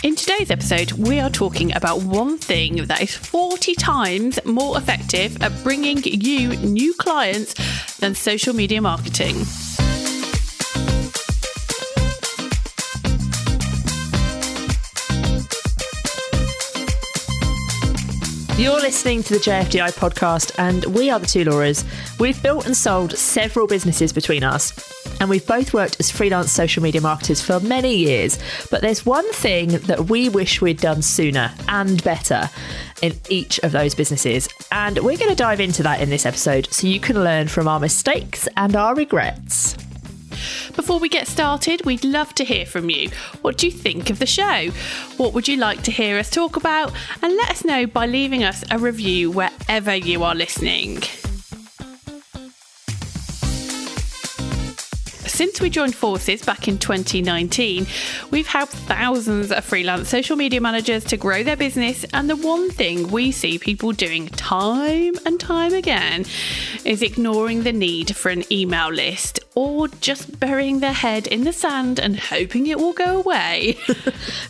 In today's episode, we are talking about one thing that is 40 times more effective at bringing you new clients than social media marketing. You're listening to the JFDI podcast, and we are the two Lauras. We've built and sold several businesses between us, and we've both worked as freelance social media marketers for many years. But there's one thing that we wish we'd done sooner and better in each of those businesses. And we're going to dive into that in this episode so you can learn from our mistakes and our regrets. Before we get started, we'd love to hear from you. What do you think of the show? What would you like to hear us talk about? And let us know by leaving us a review wherever you are listening. Since we joined forces back in 2019, we've helped thousands of freelance social media managers to grow their business, and the one thing we see people doing time and time again is ignoring the need for an email list or just burying their head in the sand and hoping it will go away.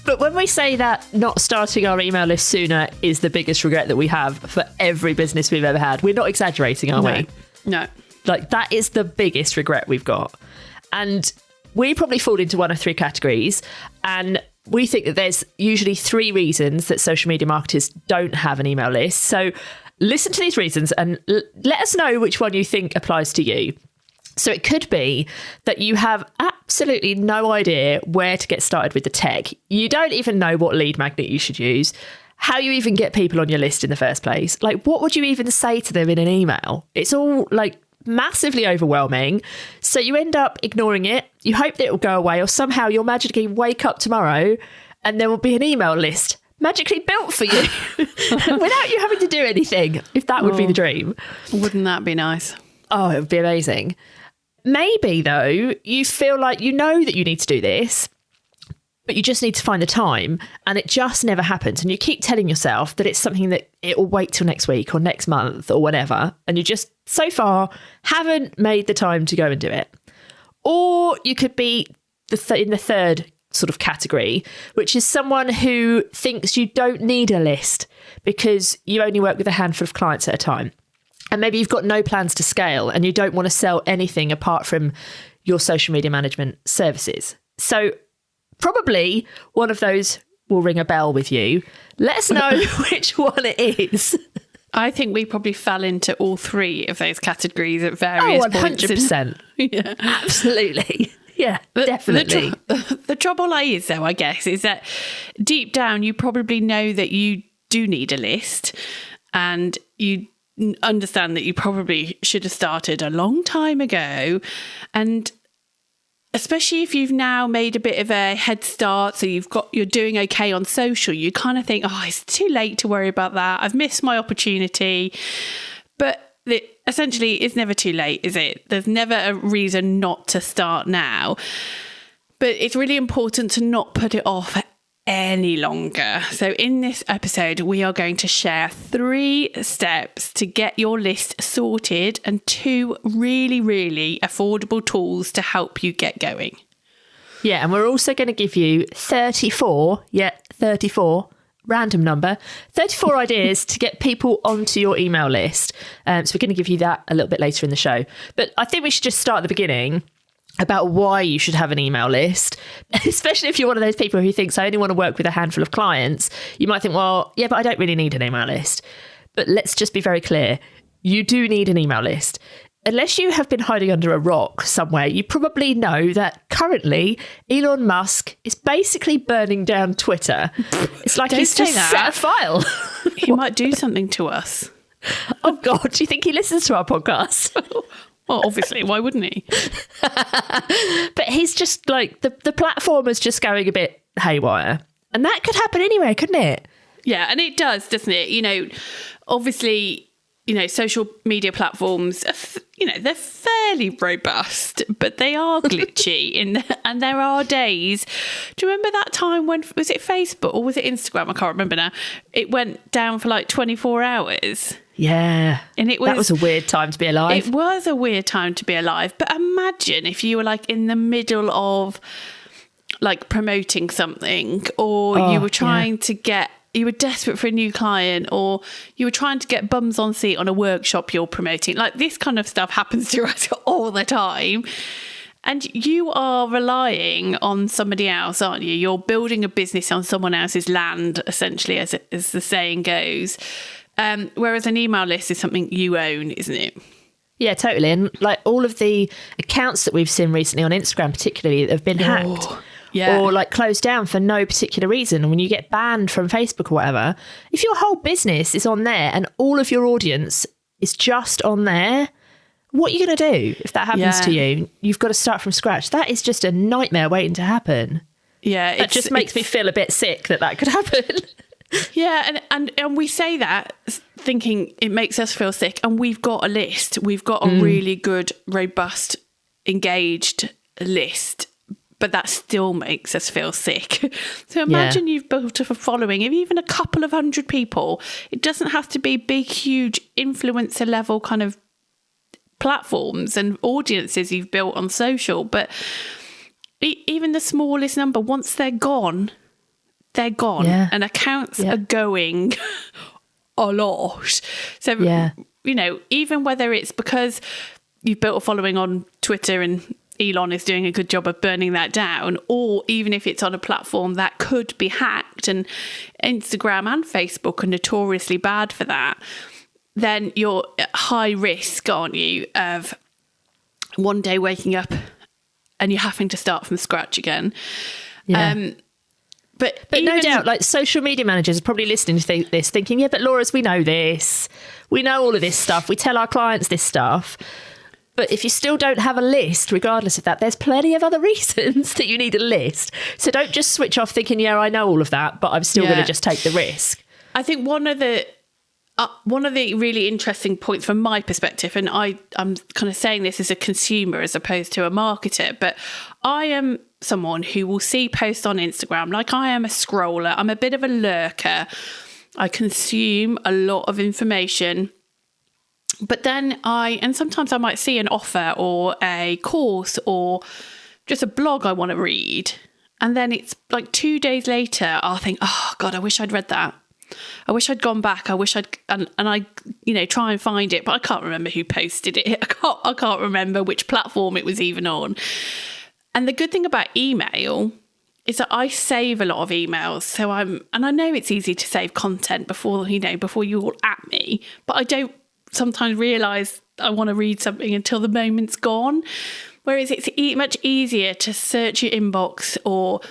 But when we say that not starting our email list sooner is the biggest regret that we have for every business we've ever had, we're not exaggerating, are we? No. Like, that is the biggest regret we've got. And we probably fall into one of three categories. And we think that there's usually three reasons that social media marketers don't have an email list. So listen to these reasons and let us know which one you think applies to you. So it could be that you have absolutely no idea where to get started with the tech. You don't even know what lead magnet you should use, how you even get people on your list in the first place. Like, what would you even say to them in an email? It's all like massively overwhelming. So you end up ignoring it. You hope that it will go away, or somehow you'll magically wake up tomorrow and there will be an email list magically built for you without you having to do anything, if that would be the dream. Wouldn't that be nice? Oh, it would be amazing. Maybe, though, you feel like you know that you need to do this, but you just need to find the time, and it just never happens. And you keep telling yourself that it's something that it will wait till next week or next month or whatever. And you just, so far, haven't made the time to go and do it. Or you could be in the third sort of category, which is someone who thinks you don't need a list because you only work with a handful of clients at a time. And maybe you've got no plans to scale and you don't want to sell anything apart from your social media management services. So probably one of those will ring a bell with you. Let us know which one it is. I think we probably fell into all three of those categories at various points. 100%. Yeah. Absolutely. Yeah, definitely. The trouble is, though, I guess, is that deep down you probably know that you do need a list, and you understand that you probably should have started a long time ago. And especially if you've now made a bit of a head start, so you're doing okay on social, you kind of think, oh, it's too late to worry about that. I've missed my opportunity. But essentially, it's never too late, is it? There's never a reason not to start now. But it's really important to not put it off any longer. So in this episode, we are going to share 3 steps to get your list sorted and 2 really, really affordable tools to help you get going. Yeah, and we're also going to give you 34, random number, 34 ideas to get people onto your email list. So we're going to give you that a little bit later in the show. But I think we should just start at the beginning about why you should have an email list, especially if you're one of those people who thinks, I only want to work with a handful of clients. You might think, well, yeah, but I don't really need an email list. But let's just be very clear. You do need an email list. Unless you have been hiding under a rock somewhere, you probably know that currently Elon Musk is basically burning down Twitter. It's like he's just set a file. He might do something to us. Oh, God, do you think he listens to our podcast? Well, obviously, why wouldn't he? But he's just like, the platform is just going a bit haywire. And that could happen anywhere, couldn't it? Yeah, and it does, doesn't it? You know, obviously, you know, social media platforms, they're fairly robust, but they are glitchy. And there are days. Do you remember that time when, was it Facebook or was it Instagram? I can't remember now. It went down for like 24 hours. Yeah. And that was a weird time to be alive. It was a weird time to be alive. But imagine if you were like in the middle of, like promoting something, or you were trying to get, you were desperate for a new client, or you were trying to get bums on seat on a workshop you're promoting. Like this kind of stuff happens to us all the time. And you are relying on somebody else, aren't you? You're building a business on someone else's land, essentially, as the saying goes. Whereas an email list is something you own, isn't it? Yeah, totally. And like all of the accounts that we've seen recently on Instagram, particularly, have been hacked or like closed down for no particular reason. And when you get banned from Facebook or whatever, if your whole business is on there and all of your audience is just on there, what are you going to do if that happens to you? You've got to start from scratch. That is just a nightmare waiting to happen. Yeah. It just makes me feel a bit sick that could happen. Yeah. And we say that thinking it makes us feel sick. And we've got a list. We've got a really good, robust, engaged list. But that still makes us feel sick. So imagine you've built a following of even a couple of hundred people. It doesn't have to be big, huge influencer level kind of platforms and audiences you've built on social, but even the smallest number, once they're gone, and accounts are going a lot. So you know, even whether it's because you've built a following on Twitter and Elon is doing a good job of burning that down, or even if it's on a platform that could be hacked, and Instagram and Facebook are notoriously bad for that, then you're at high risk, aren't you, of one day waking up and you're having to start from scratch again. Yeah. But no doubt, like social media managers are probably listening to this thinking, yeah, but Laura's, we know this. We know all of this stuff. We tell our clients this stuff. But if you still don't have a list, regardless of that, there's plenty of other reasons that you need a list. So don't just switch off thinking, yeah, I know all of that, but I'm still going to just take the risk. I think one of the really interesting points from my perspective, and I'm kind of saying this as a consumer as opposed to a marketer, but I am someone who will see posts on Instagram. Like, I am a scroller. I'm a bit of a lurker. I consume a lot of information. But then sometimes I might see an offer or a course or just a blog I want to read. And then it's like 2 days later, I'll think, oh God, I wish I'd read that. I wish I'd gone back. I wish and I, try and find it, but I can't remember who posted it. I can't remember which platform it was even on. And the good thing about email is that I save a lot of emails. So and I know it's easy to save content before you all at me, but I don't sometimes realise I want to read something until the moment's gone. Whereas it's much easier to search your inbox, or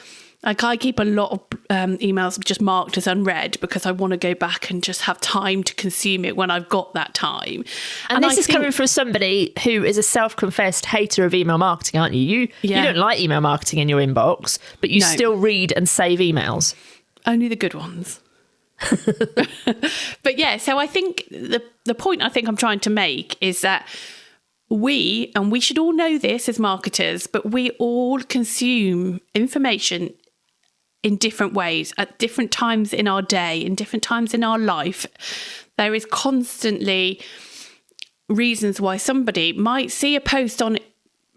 like I keep a lot of emails just marked as unread because I want to go back and just have time to consume it when I've got that time. And this is coming from somebody who is a self-confessed hater of email marketing, aren't you? You don't like email marketing in your inbox, but you still read and save emails. Only the good ones. But yeah, so I think the point I think I'm trying to make is that we should all know this as marketers, but we all consume information in different ways at different times in our day, in different times in our life. There is constantly reasons why somebody might see a post on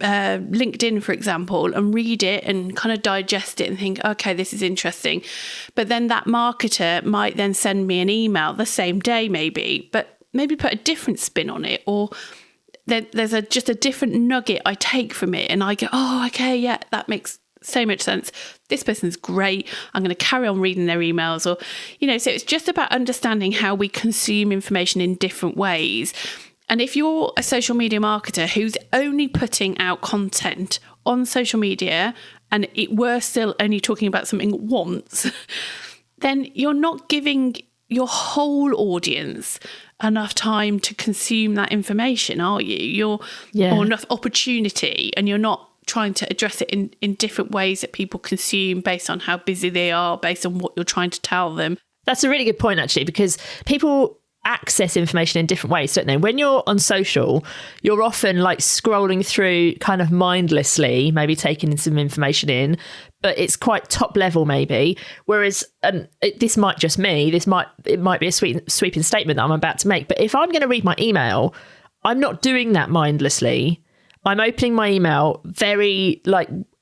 LinkedIn, for example, and read it and kind of digest it and think, okay, this is interesting. But then that marketer might then send me an email the same day, maybe put a different spin on it, or there's just a different nugget I take from it, and I go, oh, okay, yeah, that makes so much sense. This person's great. I'm going to carry on reading their emails, or so it's just about understanding how we consume information in different ways. And if you're a social media marketer who's only putting out content on social media, and we're still only talking about something once, then you're not giving your whole audience enough time to consume that information, are you? Or enough opportunity, and you're not trying to address it in different ways that people consume based on how busy they are, based on what you're trying to tell them. That's a really good point, actually, because people access information in different ways, don't they? When you're on social, you're often like scrolling through kind of mindlessly, maybe taking some information in, but it's quite top level maybe. Whereas, this might be a sweeping statement that I'm about to make, but if I'm going to read my email, I'm not doing that mindlessly. I'm opening my email very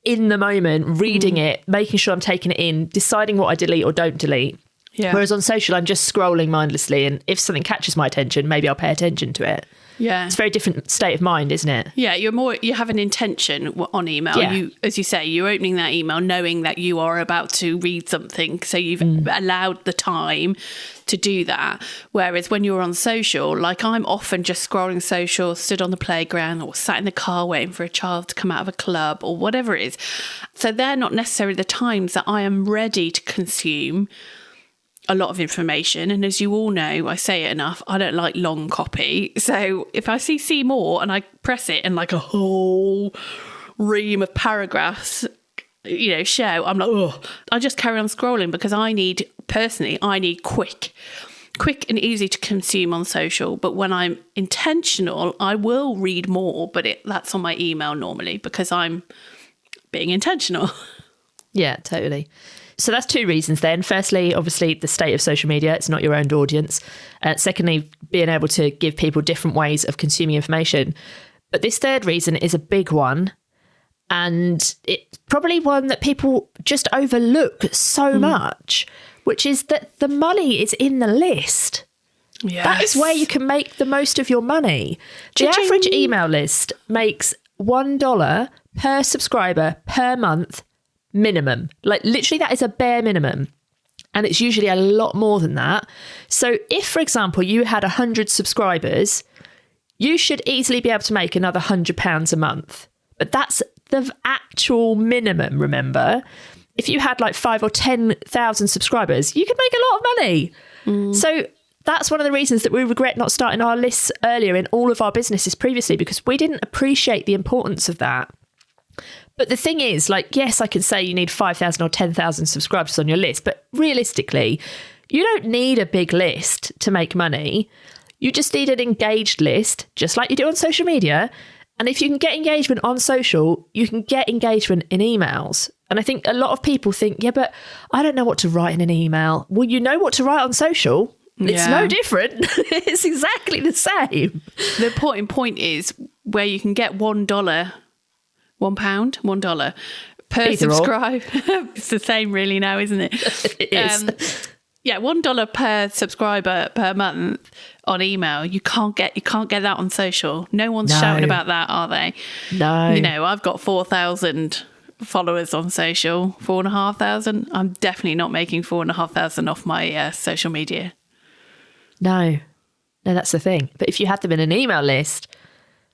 in the moment, reading it, making sure I'm taking it in, deciding what I delete or don't delete. Yeah. Whereas on social, I'm just scrolling mindlessly. And if something catches my attention, maybe I'll pay attention to it. Yeah. It's a very different state of mind, isn't it? Yeah, you have an intention on email. Yeah. You, as you say, you're opening that email knowing that you are about to read something. So you've allowed the time to do that. Whereas when you're on social, like I'm often just scrolling social, stood on the playground or sat in the car waiting for a child to come out of a club or whatever it is. So they're not necessarily the times that I am ready to consume a lot of information. And as you all know, I say it enough, I don't like long copy. So if I see more and I press it and like a whole ream of paragraphs, show, I'm like, oh, I just carry on scrolling because I need quick and easy to consume on social. But when I'm intentional, I will read more, but that's on my email normally because I'm being intentional. Yeah, totally. So that's two reasons then. Firstly, obviously, the state of social media, it's not your own audience. Secondly, being able to give people different ways of consuming information. But this third reason is a big one. And it's probably one that people just overlook so much, which is that the money is in the list. Yes. That is where you can make the most of your money. The average email list makes $1 per subscriber per month minimum. Like literally that is a bare minimum. And it's usually a lot more than that. So if, for example, you had 100 subscribers, you should easily be able to make another £100 a month. But that's the actual minimum, remember? If you had like 5,000 or 10,000 subscribers, you could make a lot of money. So that's one of the reasons that we regret not starting our lists earlier in all of our businesses previously, because we didn't appreciate the importance of that. But the thing is, like, yes, I can say you need 5,000 or 10,000 subscribers on your list, but realistically, you don't need a big list to make money. You just need an engaged list, just like you do on social media. And if you can get engagement on social, you can get engagement in emails. And I think a lot of people think, yeah, but I don't know what to write in an email. Well, you know what to write on social. It's no different. It's exactly the same. The point is where you can get $1 per subscribe. It's the same really now, isn't it? It is. Yeah, $1 per subscriber per month on email. You can't get that on social. No one's shouting about that, are they? No. I've got 4,000 followers on social, 4,500. I'm definitely not making 4,500 off my social media. No, that's the thing. But if you had them in an email list,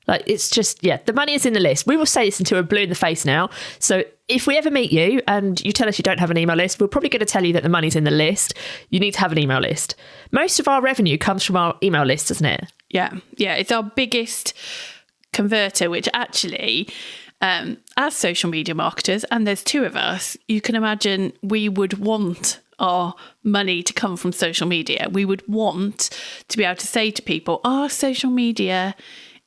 like it's just, the money is in the list. We will say this until we're blue in the face now. So if we ever meet you and you tell us you don't have an email list, we're probably going to tell you that the money's in the list. You need to have an email list. Most of our revenue comes from our email list, doesn't it? Yeah. It's our biggest converter, which actually, as social media marketers, and there's two of us, you can imagine we would want our money to come from social media. We would want to be able to say to people, our social media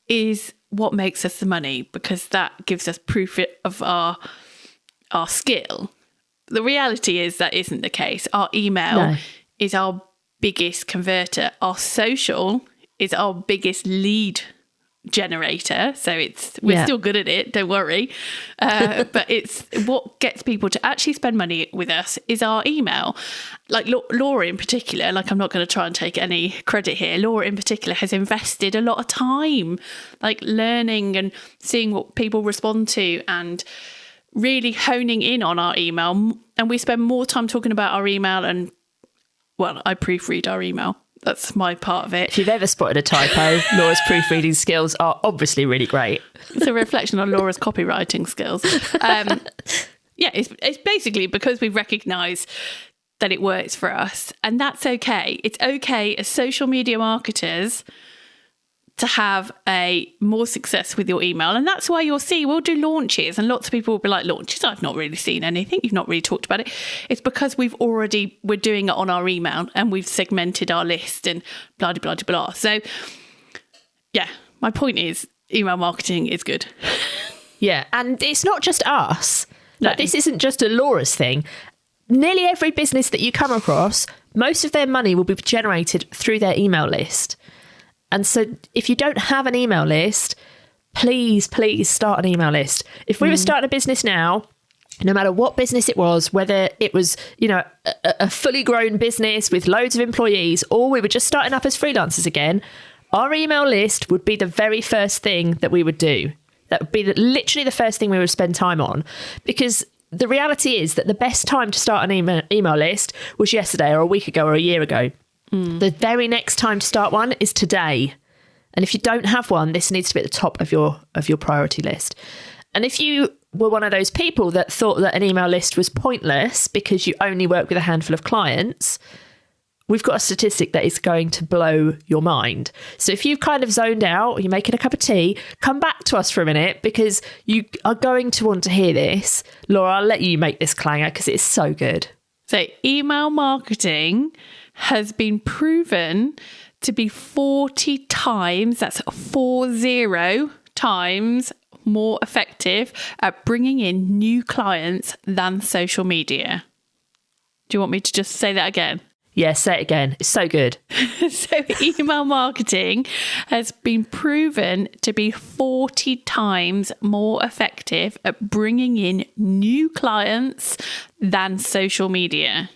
is what makes us the money, because that gives us proof of our skill. The reality is that isn't the case. Our email is our biggest converter. Our social is our biggest lead generator. So we're still good at it, don't worry. But it's what gets people to actually spend money with us is our email. Like Laura in particular, like I'm not going to try and take any credit here. Laura in particular has invested a lot of time, like learning and seeing what people respond to and really honing in on our email. And we spend more time talking about our email and, well, I proofread our email. That's my part of it. If you've ever spotted a typo, Laura's proofreading skills are obviously really great. It's a reflection on Laura's copywriting skills. It's basically because we've recognised that it works for us. And that's okay. It's okay as social media marketers to have a more success with your email. And that's why you'll see we'll do launches and lots of people will be like, launches, I've not really seen anything. You've not really talked about it. It's because we're doing it on our email and we've segmented our list and blah, blah, blah, blah. So yeah, my point is email marketing is good. Yeah. And it's not just us. Like, this isn't just a Laura's thing. Nearly every business that you come across, most of their money will be generated through their email list. And so if you don't have an email list, please start an email list. If we were starting a business now, no matter what business it was, whether it was, a fully grown business with loads of employees, or we were just starting up as freelancers again, our email list would be the very first thing that we would do. That would be literally the first thing we would spend time on, because the reality is that the best time to start an email list was yesterday or a week ago or a year ago. The very next time to start one is today. And if you don't have one, this needs to be at the top of your priority list. And if you were one of those people that thought that an email list was pointless because you only work with a handful of clients, we've got a statistic that is going to blow your mind. So if you've kind of zoned out, or you're making a cup of tea, come back to us for a minute, because you are going to want to hear this. Laura, I'll let you make this clanger because it's so good. So email marketing has been proven to be 40 times, that's 40 times more effective at bringing in new clients than social media. Do you want me to just say that again? Yeah, say it again. It's so good. So email marketing has been proven to be 40 times more effective at bringing in new clients than social media.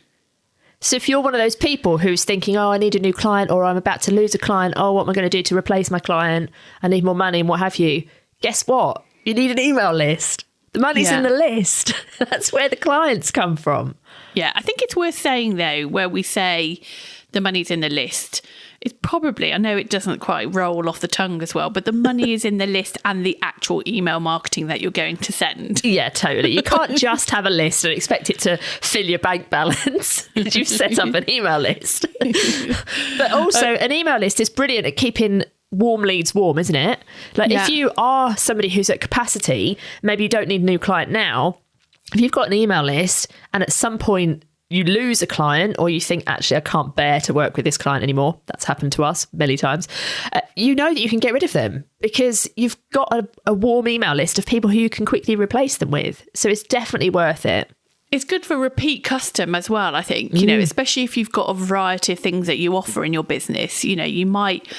So if you're one of those people who's thinking, I need a new client, or I'm about to lose a client, what am I going to do to replace my client? I need more money and what have you. Guess what? You need an email list. The money's in the list. That's where the clients come from. Yeah, I think it's worth saying, though, where we say the money's in the list, it's probably, I know it doesn't quite roll off the tongue as well, but the money is in the list and the actual email marketing that you're going to send. Yeah, totally. You can't just have a list and expect it to fill your bank balance because you've set up an email list. But also, an email list is brilliant at keeping warm leads warm, isn't it? Like if you are somebody who's at capacity, maybe you don't need a new client now. If you've got an email list and at some point you lose a client, or you think, actually, I can't bear to work with this client anymore. That's happened to us many times. You know that you can get rid of them because you've got a warm email list of people who you can quickly replace them with. So it's definitely worth it. It's good for repeat custom as well, I think, especially if you've got a variety of things that you offer in your business. You might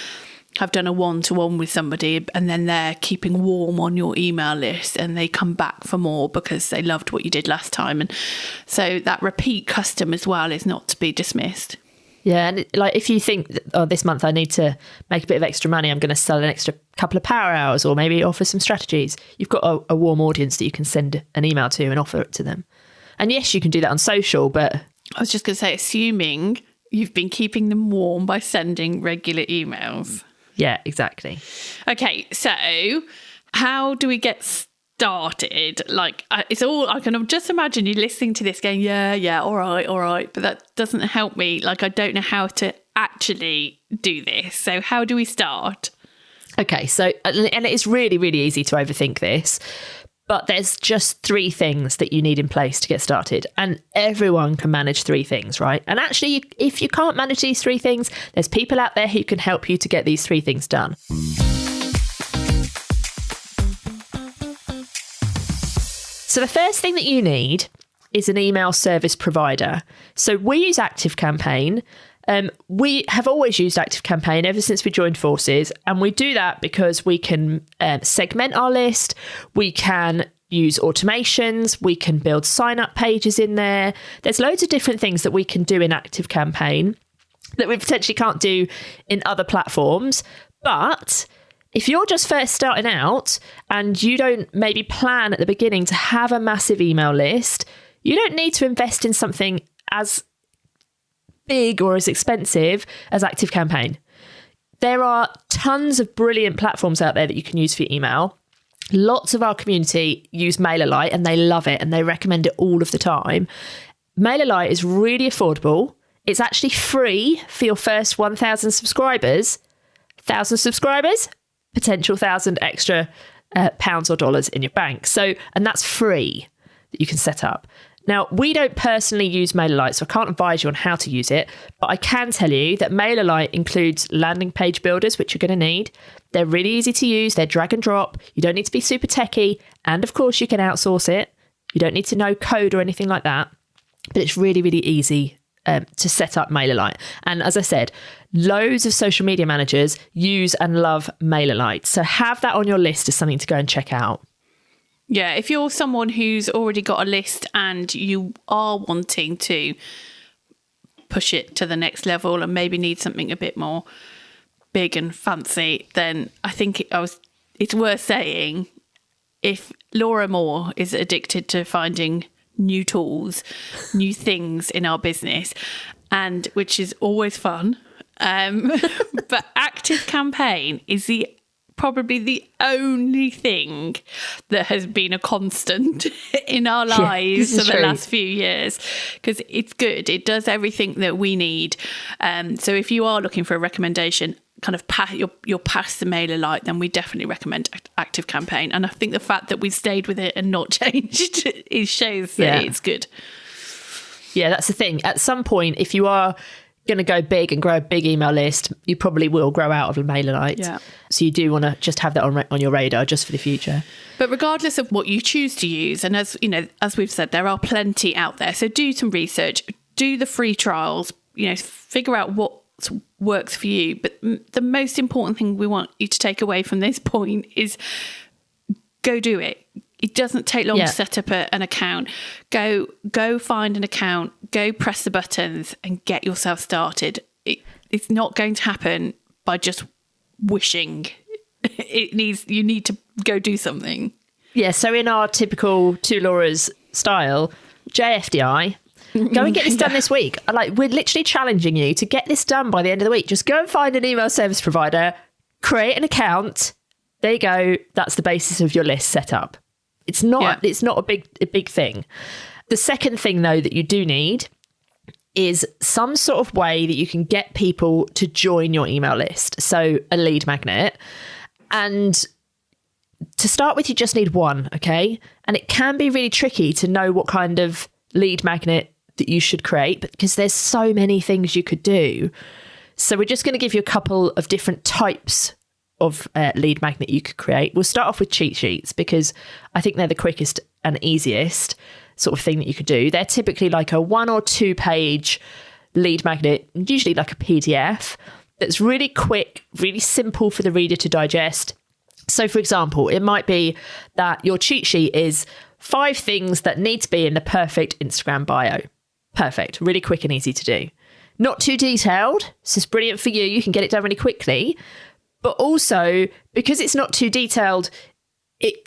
have done a one-to-one with somebody and then they're keeping warm on your email list and they come back for more because they loved what you did last time. And so that repeat custom as well is not to be dismissed. Yeah, and if you think, this month I need to make a bit of extra money, I'm going to sell an extra couple of power hours or maybe offer some strategies. You've got a warm audience that you can send an email to and offer it to them. And yes, you can do that on social, but... I was just going to say, assuming you've been keeping them warm by sending regular emails. Yeah, exactly. Okay, so how do we get started? It's all, I can just imagine you listening to this going, yeah, all right. But that doesn't help me. I don't know how to actually do this. So how do we start? Okay, so, and it's really, really easy to overthink this. But there's just 3 things that you need in place to get started. And everyone can manage 3 things, right? And actually, if you can't manage these 3 things, there's people out there who can help you to get these 3 things done. So the first thing that you need is an email service provider. So we use ActiveCampaign. We have always used ActiveCampaign ever since we joined forces, and we do that because we can segment our list, we can use automations, we can build sign-up pages in there. There's loads of different things that we can do in ActiveCampaign that we potentially can't do in other platforms. But if you're just first starting out and you don't maybe plan at the beginning to have a massive email list, you don't need to invest in something as big or as expensive as ActiveCampaign. There are tons of brilliant platforms out there that you can use for your email. Lots of our community use MailerLite and they love it and they recommend it all of the time. MailerLite is really affordable. It's actually free for your first 1,000 subscribers. 1,000 subscribers, potential 1,000 extra pounds or dollars in your bank. So, and that's free that you can set up. Now, we don't personally use MailerLite, so I can't advise you on how to use it, but I can tell you that MailerLite includes landing page builders, which you're going to need. They're really easy to use. They're drag and drop. You don't need to be super techie. And of course, you can outsource it. You don't need to know code or anything like that, but it's really, really easy to set up MailerLite. And as I said, loads of social media managers use and love MailerLite. So have that on your list as something to go and check out. Yeah, if you're someone who's already got a list and you are wanting to push it to the next level and maybe need something a bit more big and fancy, then I think it's worth saying, if Laura Moore is addicted to finding new tools, new things in our business, and which is always fun, but ActiveCampaign is probably the only thing that has been a constant in our lives for the last few years, because it's good. It does everything that we need. So if you are looking for a recommendation, kind of you're past the MailerLite, then we definitely recommend ActiveCampaign. And I think the fact that we've stayed with it and not changed, it shows that it's good. Yeah, that's the thing. At some point, if you are going to go big and grow a big email list, you probably will grow out of MailerLite. Yeah. So you do want to just have that on your radar just for the future. But regardless of what you choose to use, and as you know, as we've said, there are plenty out there. So do some research, do the free trials, figure out what works for you. But the most important thing we want you to take away from this point is go do it. It doesn't take long to set up an account. Go find an account, go press the buttons and get yourself started. It's not going to happen by just wishing. You need to go do something. Yeah, so in our typical Two Laura's style, JFDI, go and get this done this week. We're literally challenging you to get this done by the end of the week. Just go and find an email service provider, create an account. There you go. That's the basis of your list set up. It's not a big thing. The second thing, though, that you do need is some sort of way that you can get people to join your email list. So a lead magnet. And to start with, you just need one, okay? And it can be really tricky to know what kind of lead magnet that you should create, because there's so many things you could do. So we're just going to give you a couple of different types of lead magnet you could create. We'll start off with cheat sheets, because I think they're the quickest and easiest sort of thing that you could do. They're typically like a 1 or 2 page lead magnet, usually like a PDF, that's really quick, really simple for the reader to digest. So for example, it might be that your cheat sheet is 5 things that need to be in the perfect Instagram bio. Perfect, really quick and easy to do. Not too detailed, so it's brilliant for you. You can get it done really quickly. But also, because it's not too detailed,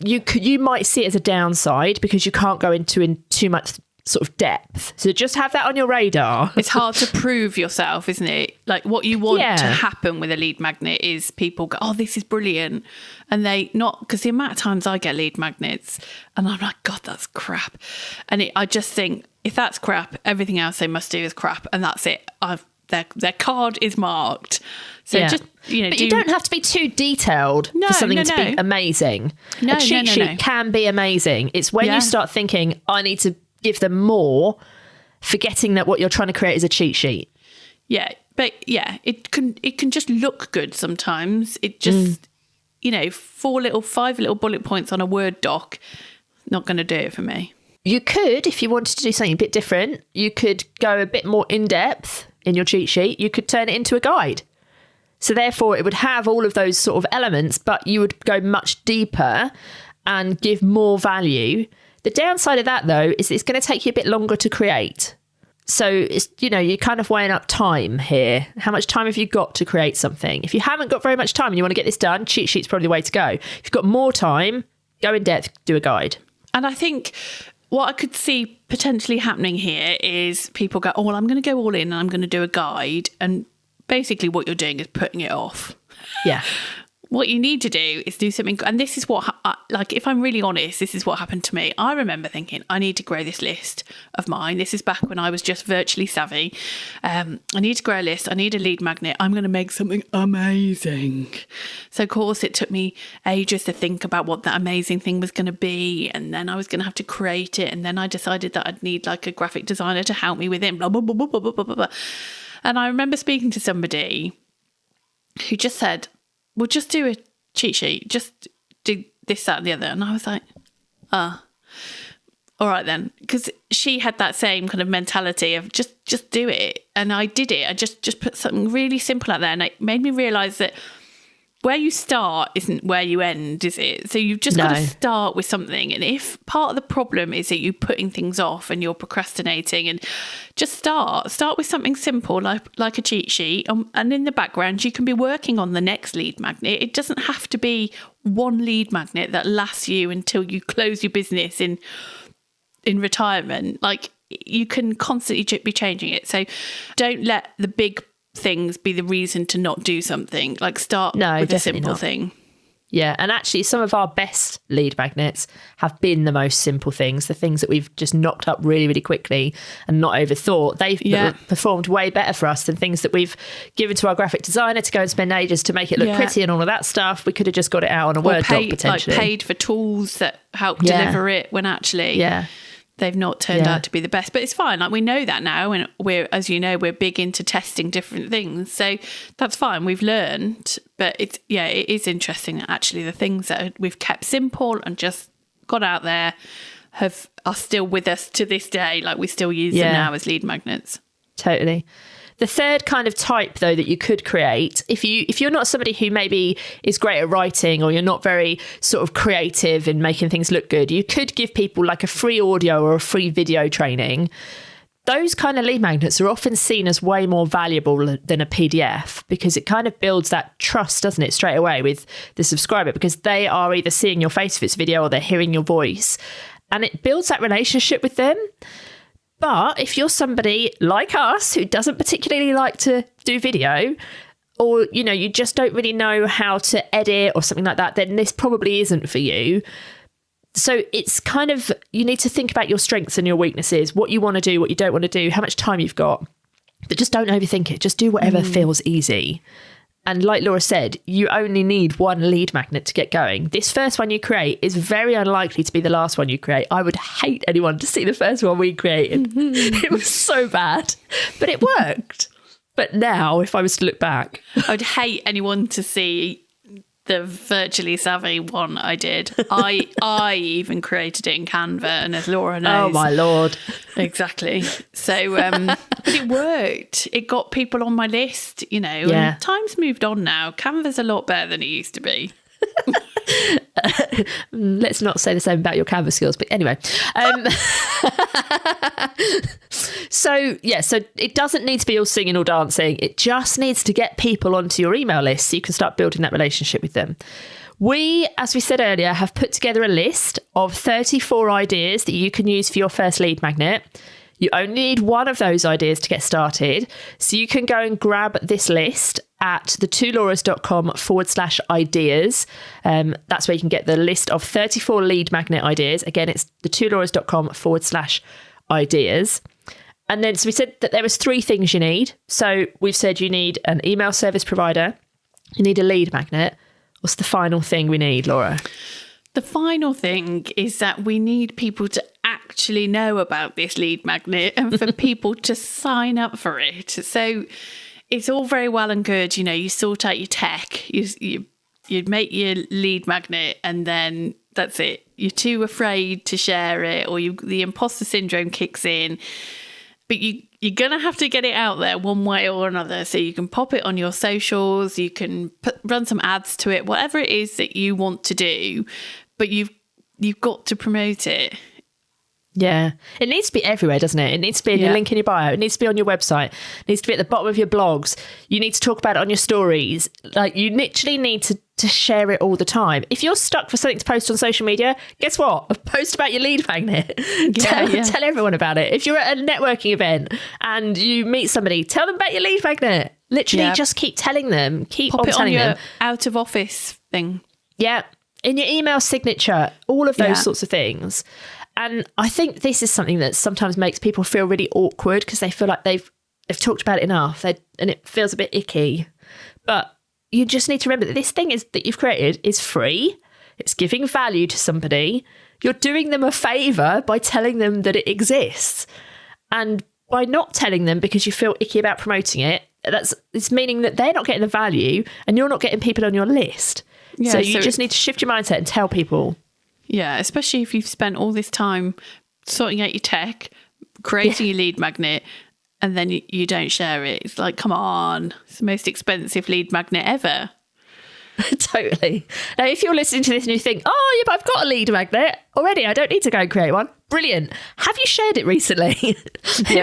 you might see it as a downside because you can't go into in too much sort of depth. So just have that on your radar. It's hard to prove yourself, isn't it? Like, what you want to happen with a lead magnet is people go, oh, this is brilliant. And because the amount of times I get lead magnets and I'm like, God, that's crap. And I just think, if that's crap, everything else they must do is crap. And that's it. Their card is marked. So just, but you don't have to be too detailed for something to be amazing. A cheat sheet can be amazing. It's when you start thinking, I need to give them more, forgetting that what you're trying to create is a cheat sheet. Yeah, but it can just look good sometimes. It just, 5 little bullet points on a Word doc, not going to do it for me. You could, if you wanted to do something a bit different, you could go a bit more in depth in your cheat sheet. You could turn it into a guide. So therefore it would have all of those sort of elements, but you would go much deeper and give more value. The downside of that, though, is it's going to take you a bit longer to create. So it's, you're kind of weighing up time here. How much time have you got to create something? If you haven't got very much time and you want to get this done, cheat sheet's probably the way to go. If you've got more time, go in depth, do a guide. And I think what I could see potentially happening here is people go, oh, well, I'm going to go all in and I'm going to do a guide. And basically what you're doing is putting it off. Yeah. What you need to do is do something. And this is what, if I'm really honest, this is what happened to me. I remember thinking, I need to grow this list of mine. This is back when I was just virtually savvy. I need to grow a list. I need a lead magnet. I'm going to make something amazing. So, of course, it took me ages to think about what that amazing thing was going to be. And then I was going to have to create it. And then I decided that I'd need like a graphic designer to help me with it. Blah, blah, blah, blah, blah, blah, blah, blah. And I remember speaking to somebody who just said, well, just do a cheat sheet. Just do this, that, and the other. And I was like, all right then, because she had that same kind of mentality of just do it. And I did it. I just put something really simple out there, and it made me realise that where you start isn't where you end, is it? So you've just got to start with something. And if part of the problem is that you're putting things off and you're procrastinating, and just start with something simple like a cheat sheet. And in the background, you can be working on the next lead magnet. It doesn't have to be one lead magnet that lasts you until you close your business in retirement. Like, you can constantly be changing it. So don't let the big things be the reason to not do something. Like, start with a simple thing. Yeah, and actually some of our best lead magnets have been the most simple things, the things that we've just knocked up really, really quickly and not overthought. They've performed way better for us than things that we've given to our graphic designer to go and spend ages to make it look pretty and all of that stuff. We could have just got it out on a Word doc potentially. Like, paid for tools that help deliver it when actually they've not turned out to be the best. But it's fine. Like, we know that now, and as you know, we're big into testing different things. So that's fine. We've learned. But it is interesting that actually the things that we've kept simple and just got out there are still with us to this day. Like, we still use them now as lead magnets. Totally. The third kind of type, though, that you could create, if you're not somebody who maybe is great at writing, or you're not very sort of creative in making things look good, you could give people like a free audio or a free video training. Those kind of lead magnets are often seen as way more valuable than a PDF, because it kind of builds that trust, doesn't it, straight away with the subscriber, because they are either seeing your face if it's video or they're hearing your voice, and it builds that relationship with them. But if you're somebody like us who doesn't particularly like to do video, or, you know, you just don't really know how to edit or something like that, then this probably isn't for you. So it's kind of, you need to think about your strengths and your weaknesses, what you want to do, what you don't want to do, how much time you've got. But just don't overthink it. Just do whatever feels easy. And like Laura said, you only need one lead magnet to get going. This first one you create is very unlikely to be the last one you create. I would hate anyone to see the first one we created. It was so bad, but it worked. But now, if I was to look back, I would hate anyone to see the Virtually Savvy one I did. I even created it in Canva, and as Laura knows. Oh my Lord. Exactly. So, but it worked. It got people on my list, you know, and time's moved on now. Canva's a lot better than it used to be. Let's not say the same about your Canva skills, but anyway. So it doesn't need to be all singing or dancing. It just needs to get people onto your email list so you can start building that relationship with them. We, as we said earlier, have put together a list of 34 ideas that you can use for your first lead magnet. You only need one of those ideas to get started. So you can go and grab this list at thetwolauras.com/ideas. That's where you can get the list of 34 lead magnet ideas. Again, it's thetwolauras.com/ideas. And then, so we said that there was 3 things you need. So we've said you need an email service provider, you need a lead magnet. What's the final thing we need, Laura? The final thing is that we need people to actually know about this lead magnet and for people to sign up for it. So it's all very well and good, you know, you sort out your tech, you make your lead magnet, and then that's it. You're too afraid to share it, or the imposter syndrome kicks in. But you're going to have to get it out there one way or another. So you can pop it on your socials, you can run some ads to it, whatever it is that you want to do. But you've got to promote it. Yeah. It needs to be everywhere, doesn't it? It needs to be in your link in your bio. It needs to be on your website. It needs to be at the bottom of your blogs. You need to talk about it on your stories. Like, you literally need to share it all the time. If you're stuck for something to post on social media, guess what? Post about your lead magnet. Tell everyone about it. If you're at a networking event and you meet somebody, tell them about your lead magnet. Literally just keep telling them. Pop it on your out of office thing. Yeah. In your email signature, all of those sorts of things. And I think this is something that sometimes makes people feel really awkward because they feel like they've talked about it enough and it feels a bit icky. But you just need to remember that this thing that you've created is free. It's giving value to somebody. You're doing them a favour by telling them that it exists. And by not telling them because you feel icky about promoting it, it's meaning that they're not getting the value and you're not getting people on your list. So you just need to shift your mindset and tell people. Yeah, especially if you've spent all this time sorting out your tech, creating your lead magnet, and then you don't share it. It's like, come on, it's the most expensive lead magnet ever. Totally. Now, if you're listening to this and you think, oh, yeah, but I've got a lead magnet already, I don't need to go and create one. Brilliant. Have you shared it recently? Yeah.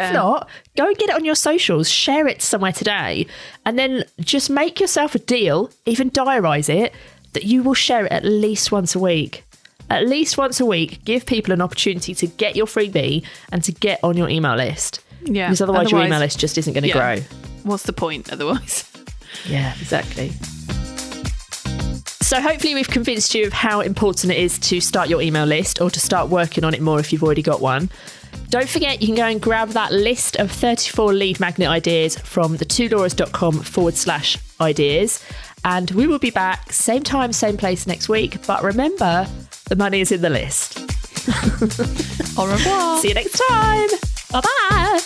If not, go and get it on your socials, share it somewhere today, and then just make yourself a deal, even diarise it, that you will share it at least once a week. At least once a week, give people an opportunity to get your freebie and to get on your email list. Yeah. Because otherwise your email list just isn't going to grow. What's the point otherwise? Yeah, exactly. So hopefully we've convinced you of how important it is to start your email list or to start working on it more if you've already got one. Don't forget, you can go and grab that list of 34 lead magnet ideas from thetwolauras.com/ideas. And we will be back same time, same place next week. But remember, the money is in the list. Au revoir. See you next time. Bye-bye.